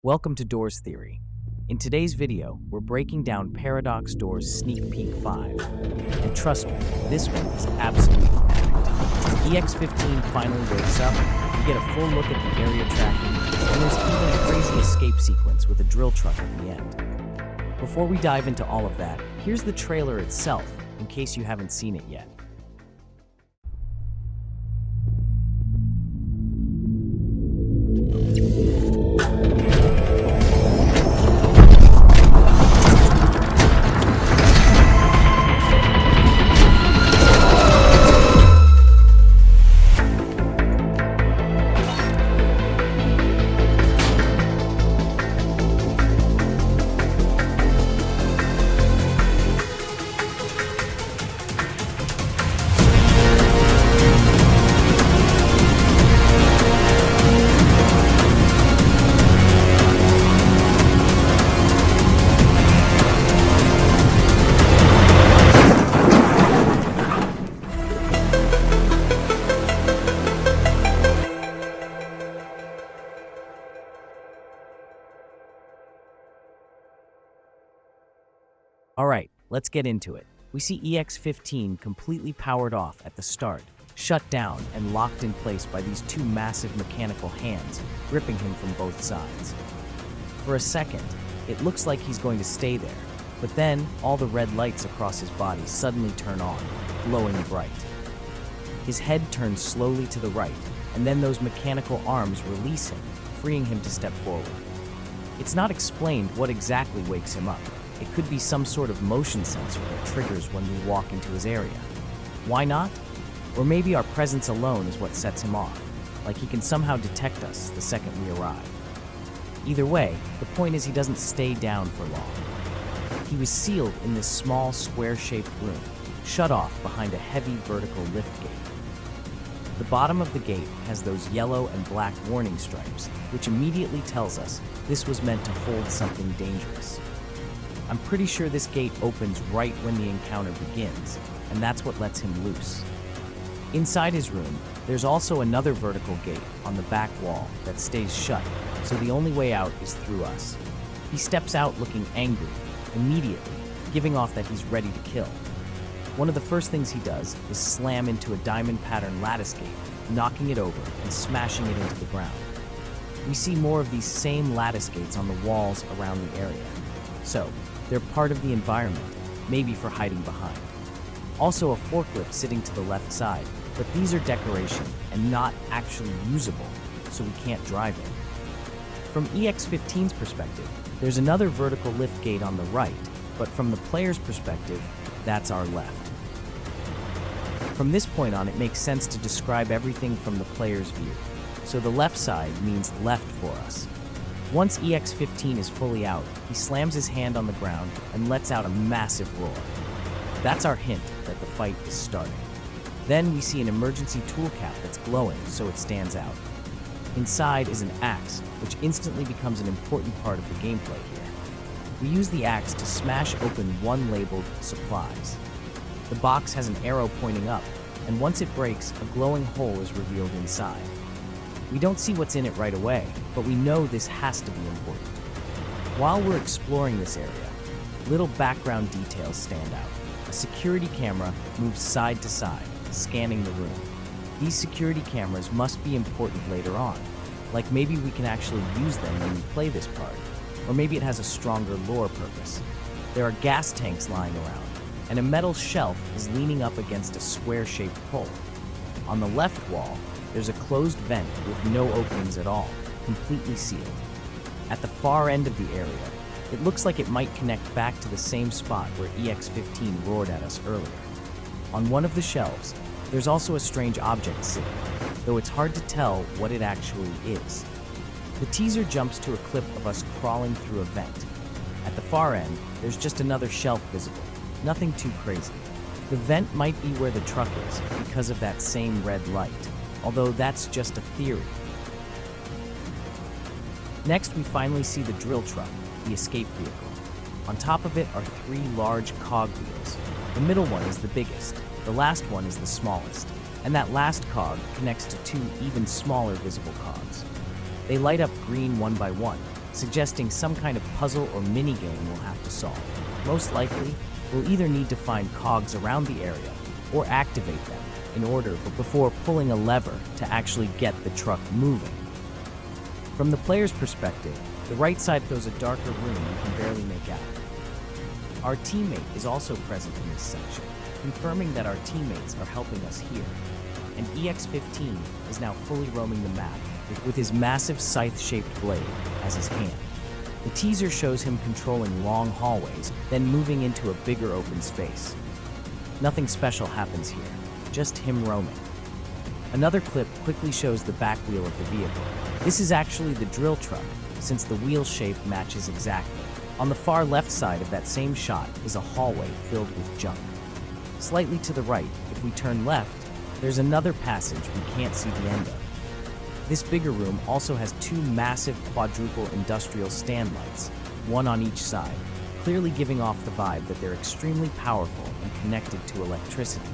Welcome to Doors Theory. In today's video, we're breaking down Paradox Doors Sneak Peek 5. And trust me, this one is absolutely packed. When EX-15 finally wakes up, we get a full look at the area tracking, and there's even a crazy escape sequence with a drill truck at the end. Before we dive into all of that, here's the trailer itself, in case you haven't seen it yet. Alright, let's get into it. We see EX-15 completely powered off at the start, shut down and locked in place by these two massive mechanical hands, gripping him from both sides. For a second, it looks like he's going to stay there, but then all the red lights across his body suddenly turn on, glowing bright. His head turns slowly to the right, and then those mechanical arms release him, freeing him to step forward. It's not explained what exactly wakes him up. It could be some sort of motion sensor that triggers when we walk into his area. Why not? Or maybe our presence alone is what sets him off, like he can somehow detect us the second we arrive. Either way, the point is he doesn't stay down for long. He was sealed in this small, square-shaped room, shut off behind a heavy vertical lift gate. The bottom of the gate has those yellow and black warning stripes, which immediately tells us this was meant to hold something dangerous. I'm pretty sure this gate opens right when the encounter begins, and that's what lets him loose. Inside his room, there's also another vertical gate on the back wall that stays shut, so the only way out is through us. He steps out looking angry, immediately, giving off that he's ready to kill. One of the first things he does is slam into a diamond pattern lattice gate, knocking it over and smashing it into the ground. We see more of these same lattice gates on the walls around the area. So, they're part of the environment, maybe for hiding behind. Also a forklift sitting to the left side, but these are decoration and not actually usable, so we can't drive it. From EX-15's perspective, there's another vertical lift gate on the right, but from the player's perspective, that's our left. From this point on, it makes sense to describe everything from the player's view. So the left side means left for us. Once EX-15 is fully out, he slams his hand on the ground and lets out a massive roar. That's our hint that the fight is starting. Then we see an emergency tool cap that's glowing, so it stands out. Inside is an axe, which instantly becomes an important part of the gameplay here. We use the axe to smash open one labeled supplies. The box has an arrow pointing up, and once it breaks, a glowing hole is revealed inside. We don't see what's in it right away, but we know this has to be important. While we're exploring this area, little background details stand out. A security camera moves side to side, scanning the room. These security cameras must be important later on, like maybe we can actually use them when we play this part, or maybe it has a stronger lore purpose. There are gas tanks lying around, and a metal shelf is leaning up against a square-shaped pole. On the left wall, there's a closed vent with no openings at all, completely sealed. At the far end of the area, it looks like it might connect back to the same spot where EX-15 roared at us earlier. On one of the shelves, there's also a strange object sitting, though it's hard to tell what it actually is. The teaser jumps to a clip of us crawling through a vent. At the far end, there's just another shelf visible, nothing too crazy. The vent might be where the truck is because of that same red light, although that's just a theory. Next, we finally see the drill truck, the escape vehicle. On top of it are three large cog wheels. The middle one is the biggest, the last one is the smallest, and that last cog connects to two even smaller visible cogs. They light up green one by one, suggesting some kind of puzzle or mini-game we'll have to solve. Most likely, we'll either need to find cogs around the area or activate them in order before pulling a lever to actually get the truck moving. From the player's perspective, the right side shows a darker room you can barely make out. Our teammate is also present in this section, confirming that our teammates are helping us here. And EX-15 is now fully roaming the map with his massive scythe-shaped blade as his hand. The teaser shows him controlling long hallways, then moving into a bigger open space. Nothing special happens here, just him roaming. Another clip quickly shows the back wheel of the vehicle. This is actually the drill truck, since the wheel shape matches exactly. On the far left side of that same shot is a hallway filled with junk. Slightly to the right, if we turn left, there's another passage we can't see the end of. This bigger room also has two massive quadruple industrial stand lights, one on each side, clearly giving off the vibe that they're extremely powerful and connected to electricity.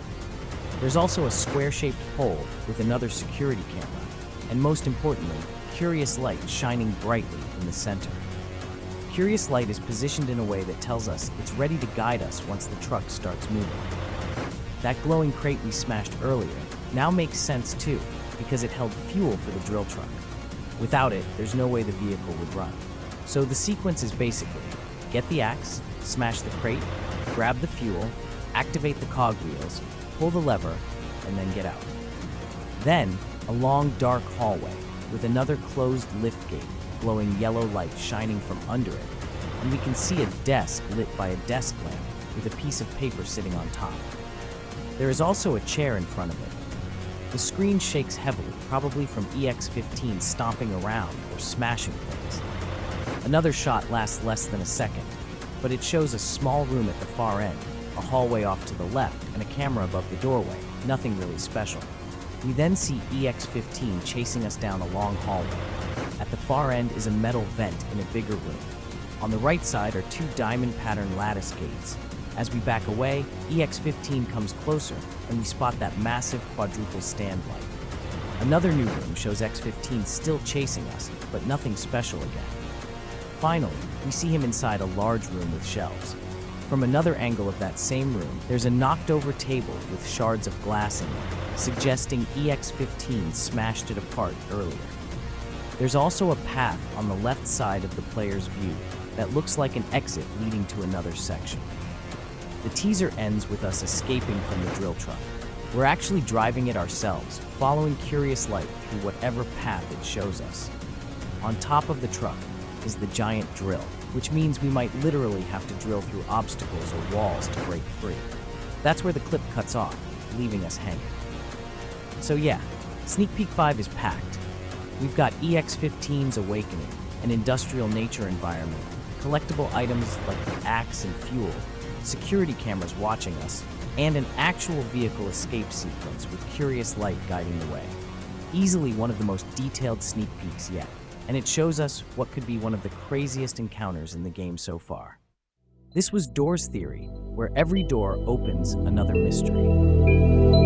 There's also a square-shaped pole with another security camera, and most importantly, Curious Light shining brightly in the center. Curious Light is positioned in a way that tells us it's ready to guide us once the truck starts moving. That glowing crate we smashed earlier now makes sense too, because it held fuel for the drill truck. Without it, there's no way the vehicle would run. So the sequence is basically, get the axe, smash the crate, grab the fuel, activate the cog wheels, pull the lever, and then get out. Then, a long dark hallway with another closed lift gate, glowing yellow light shining from under it, and we can see a desk lit by a desk lamp with a piece of paper sitting on top. There is also a chair in front of it. The screen shakes heavily, probably from EX-15 stomping around or smashing things. Another shot lasts less than a second, but it shows a small room at the far end, a hallway off to the left, and a camera above the doorway. Nothing really special. We then see EX-15 chasing us down a long hallway. At the far end is a metal vent in a bigger room. On the right side are two diamond pattern lattice gates. As we back away, EX-15 comes closer, and we spot that massive quadruple stand light. Another new room shows X-15 still chasing us, but nothing special again. Finally, we see him inside a large room with shelves. From another angle of that same room, there's a knocked-over table with shards of glass in it, suggesting EX-15 smashed it apart earlier. There's also a path on the left side of the player's view that looks like an exit leading to another section. The teaser ends with us escaping from the drill truck. We're actually driving it ourselves, following Curious Light through whatever path it shows us. On top of the truck is the giant drill, which means we might literally have to drill through obstacles or walls to break free. That's where the clip cuts off, leaving us hanging. So yeah, Sneak Peek 5 is packed. We've got EX-15's Awakening, an industrial nature environment, collectible items like the axe and fuel, security cameras watching us, and an actual vehicle escape sequence with Curious Light guiding the way. Easily one of the most detailed sneak peeks yet, and it shows us what could be one of the craziest encounters in the game so far. This was Doors Theory, where every door opens another mystery.